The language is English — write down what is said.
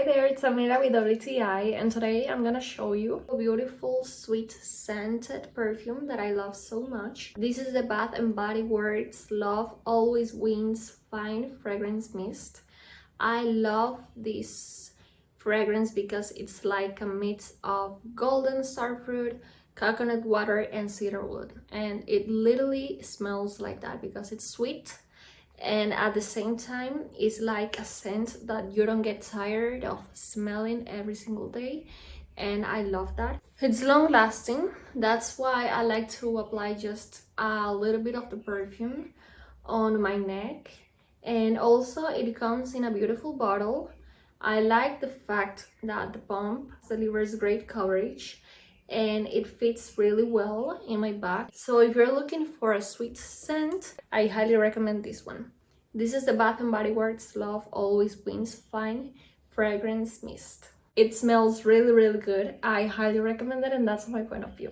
Hi there, it's Amira with WTI, and today I'm gonna show you a beautiful sweet scented perfume that I love so much. This is the Bath & Body Works Love Always Wins Fine Fragrance Mist. I love this fragrance because it's like a mix of golden starfruit, coconut water, and cedarwood, and it literally smells like that because it's sweet, and at the same time it's like a scent that you don't get tired of smelling every single day, and I love that. It's long lasting, that's why I like to apply just a little bit of the perfume on my neck, and also it comes in a beautiful bottle. I like the fact that the pump delivers great coverage and it fits really well in my bag. So if you're looking for a sweet scent, I highly recommend this one. This is the Bath & Body Works Love Always Wins Fine Fragrance Mist. It smells really good. I highly recommend it, and that's my point of view.